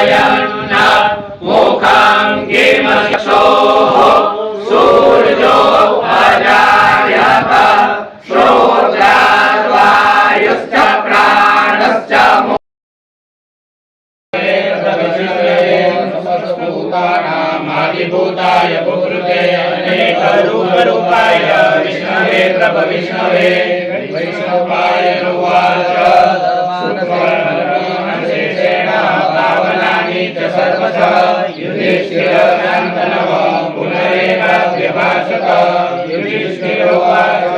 नारायण मुखांगे मक्षोः सूर्यो अजायत श्रोत्राद्वायुश्च प्राणश्च भूताय भूकृते अनेकरूपाय विष्णवे प्रभविष्णवे वैष्णवाय उवाच सुखमशेषेण पावनानि च सर्वशः युधिष्ठिरशान्तनव पुनरेवाभ्यभाषत युधिष्ठिरोवाच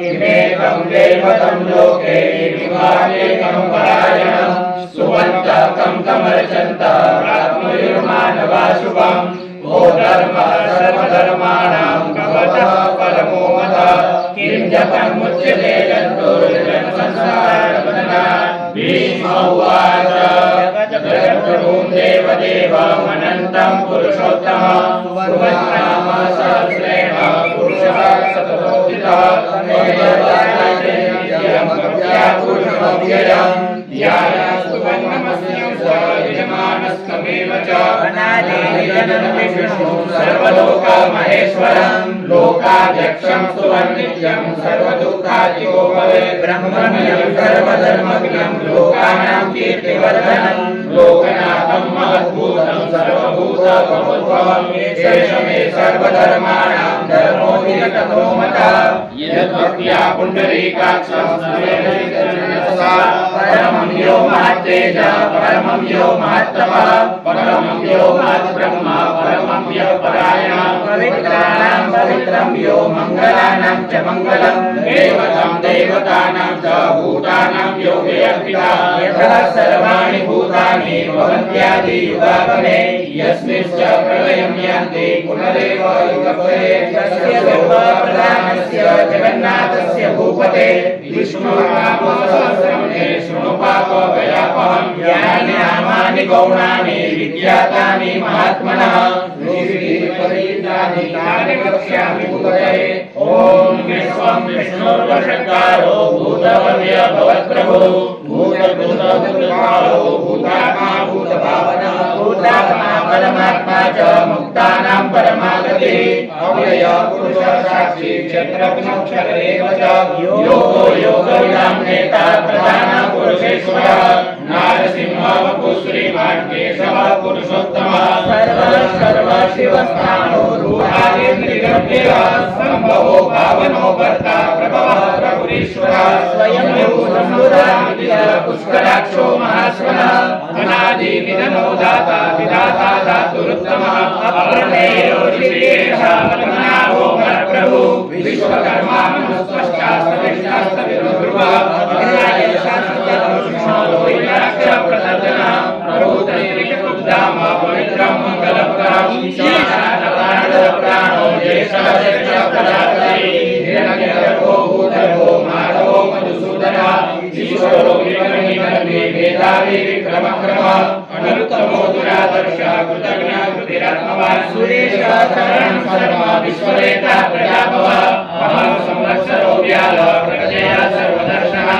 किमेकं देवतं लोके किमानेकं परायणं सुवन्तकं कमर्चन्त प्राप्नुर्मानवा शुभम् ओ धर्मः सर्वधर्माणां भवतः परमो मतः किं जपमुच्यते जन्तुर्जन्मसंसारबन्धनात् भीष्म उवाच जगद्प्रभुं देवदेवमनन्तं पुरुषोत्तमं सुवन्नाम सहस्रेण पुरुषः सततोदितः ध्यायास्तु वन्नमस्यं स यजमानस्तमेव च अनादिजन्मविष्णु सर्वलोकमहेश्वरं लोकाध्यक्षं सुवर्नित्यं सर्वदुःखादिको भवेत् ब्रह्मण्यं सर्वधर्मज्ञं लोकानां कीर्तिवर्धनं लोकनाथं महद्भूतं सर्वभूतसमुद्भवं शेषमे सर्वधर्माणां धर्मो विगतो मतः यद्भक्त्या पुण्डरीकाक्षं परमं यो महत्तेज परमं यो महत्तमः परमं यो महद्ब्रह्म परमं यो परायणः पवित्राणां पवित्रं यो मङ्गलानां च मङ्गलं देवतं देवतानां च भूतानां यो व्यक्तिः यतः सर्वाणि भूतानि भवन्त्यादि युगागमे यस्मिंश्च प्रलयं यान्ति पुनरेव युगपदेन तस्य सर्वप्रधानस्य जगन्नाथस्य भूपते विष्णुनामसहस्रं शृणु पापभयापहं यानि नामानि गौणानि विख्यातानि महात्मनः ऋषिपरीतानि तानि वक्ष्यामि भूतये ॐ विश्वं विष्णुर्वशकारो भूतवर्य भवत्प्रभुः भूतभूतभूतकारो भूतात्मा भूतभावनः भूतात्मा परमात्मा च मुक्तानां परमागतिः अव्यय पुरुषः साक्षी क्षत्रज्ञोऽक्षर एव च योगो योगविदां नेता प्रधानः पुरुषेश्वरः नारसिंह वपुः श्रीमान् केशवः पुरुषोत्तमः सर्वः शिवस्थानो रूढादिन्द्रियः सम्भवो भावनो भर्ता प्रभवः प्रभुरीश्वरः स्वयं पुष्कराक्षो महाश्वनः अनादि निधनो दाता विधाता धातुरुत्तमः अप्रमेयो ऋषिकेशः पद्मनाभो प्रभु विश्वकर्मा मनुस्पष्टा सविष्टास्तविरुध्रुवः अग्नाय शास्त्रज्ञो प्रदर्शनः प्रभुतैरिकबुद्धाम पवित्रं मङ्गलप्रदं प्राणो जेषः हिरण्यगर्भो भूतर्भो माधवो मधुसूदनः ईश्वरो विक्रमी वेदादि विक्रमक्रमः अनुत्तमो दुरादर्शः कृतज्ञः कृतिरात्मवान् सुरेशः शरणं शर्मा विश्वरेता प्रजापवः अहं संवत्सरो व्यालः प्रगजया सर्वदर्शनः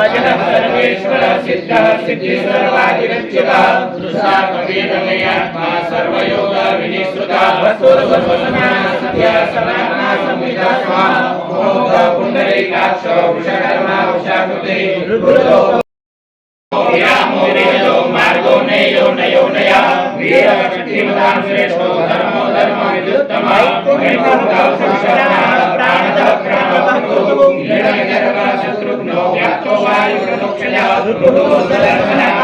अजः सर्वेश्वरः सिद्धः सिद्धिसर्वादिरच्युतः दृशा कविरमयात्मा सर्वयोग विनिश्रुतः वस्तुर्वसनासत्या सनातना संविदा स्वाहा मोह पुण्डरीकाक्ष वृषकर्मा वृषाकृते ऋभुतो यामो वेदो मार्गो नयो नयो नया वीरशक्तिमतां श्रेष्ठो धर्मो धर्मविदुत्तमः वैकुण्ठौ संशरणः प्राणतः प्राणवतो हिरण्यगर्भः शत्रुघ्नो व्याप्तो वायुर्दक्षयः ऋभुतो सदर्शनः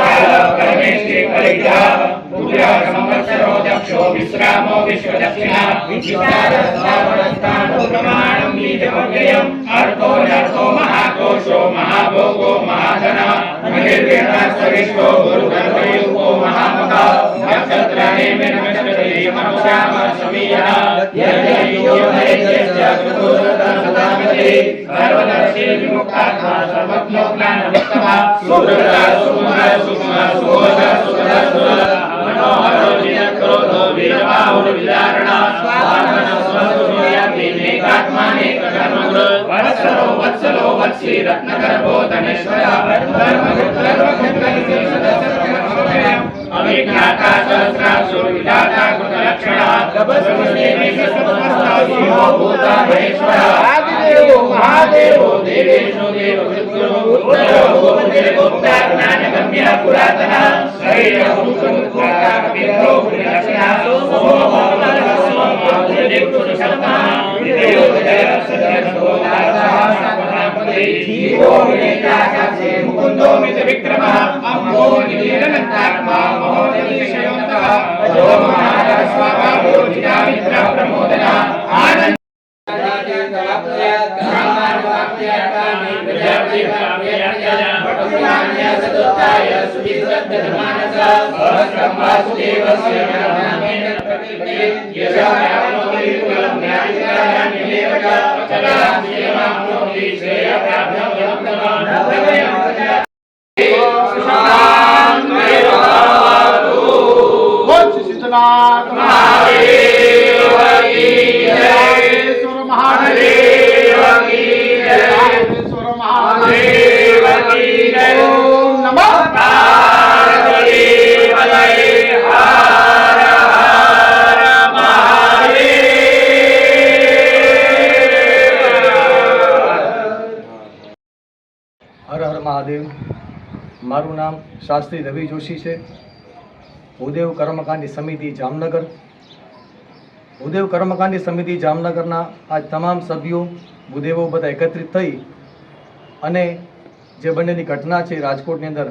परमेष्टि परिग्रहः पुत्रः संवत्सरो दक्षो विश्रामो विश्वदक्षिणः विचितारस्तावनस्थानो प्रमाणं बीजमव्ययम् अर्थो नर्थो महाकोशो महाभोगो महाधनः निर्विघ्नस्तविष्टो गुरुगर्भयुक्तो महामतः नक्षत्राणि मनुष्यामः समीयः यज्ञयोगैर्यस्य कृतोदरसदामिति सर्वदर्शी विमुक्तात्मा सर्वज्ञो ज्ञानमुत्तमः सुहृदः सुमः सुमः सुहोदः सुखदः सुरः मनोहरो जिनक्रोधो वीरबाहुर्विदारणः स्वानः स्वसुर्यापि नेकात्मानेकधर्मकृत् वत्सरो वत्सलो वत्सी रत्नगर्भो धनेश्वरः विख्याता सहस्राक्षो विधाता कृतलक्षणा तपस्वी शिवो भूता महेश्वरा आदिदेवो महादेवो देवेशो देववृत्तो उत्तरो गुप्ता ज्ञानगम्य पुरातना शरीरं सुमुखता कपिलो पुण्यलक्षणा सोमो सोमो देवपुरुषोत्तमा विदेवजय सदर्शो दासः जीवो विनेता साक्षी मुकुंदो मित विक्रमः अम्बो निरनंतात्मा महोदयशयोन्तः अजो महाराज स्वाभावो विद्यामित्र प्रमोदना आनंद હર હર મહાદેવ. મારું નામ શાસ્ત્રી રવિ જોશી છે. ભૂદેવ કર્મકાંડી સમિતિ જામનગર. ભૂદેવ કર્મકાંડી સમિતિ જામનગરના આ તમામ સભ્યો ભૂદેવો બધા એકત્રિત થઈ અને જે બંનેની ઘટના છે રાજકોટની અંદર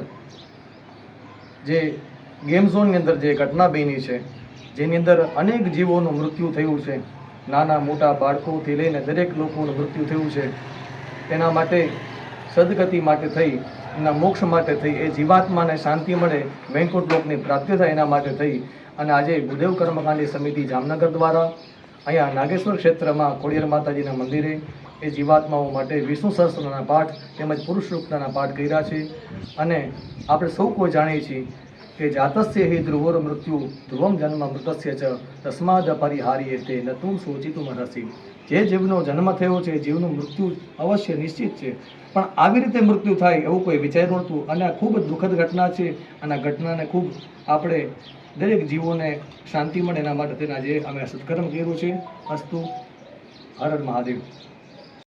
જે ગેમ ઝોનની અંદર જે ઘટના બની છે જેની અંદર અનેક જીવોનું મૃત્યુ થયું છે, નાના મોટા બાળકોથી લઈને દરેક લોકોનું મૃત્યુ થયું છે. એના માટે સદગતિ માટે થઈ, એના મોક્ષ માટે થઈ, એ જીવાત્માને શાંતિ મળે, વૈકુંઠ લોકની પ્રાપ્તિ થાય એના માટે થઈ અને આજે ભૂદેવ કર્મકાંડી સમિતિ જામનગર દ્વારા અહીંયા નાગેશ્વર ક્ષેત્રમાં ખોડિયાર માતાજીના મંદિરે એ જીવાત્માઓ માટે વિષ્ણુ સહસ્ત્રનામના પાઠ તેમજ પુરુષ સૂક્તના પાઠ કર્યા છે. અને આપણે સૌ કોઈ જાણીએ છીએ કે જાતસ્ય હિ ધ્રુવોર મૃત્યુ ધ્રુવમ જન્મ મૃતસ્ય ચ તસ્માદ પરિહાર્યે તે ન તું શોચિતું રસી. જે જીવનો જન્મ થયો છે, જીવનું મૃત્યુ અવશ્ય નિશ્ચિત છે, પણ આવી રીતે મૃત્યુ થાય એવું કોઈ વિચાર્યું નહોતું. અને આ ખૂબ જ દુઃખદ ઘટના છે અને આ ઘટનાને ખૂબ આપણે દરેક જીવોને શાંતિ મળે એના માટે તેના જે અમે સત્કર્મ કર્યું છે. અસ્તુ. હર હર મહાદેવ.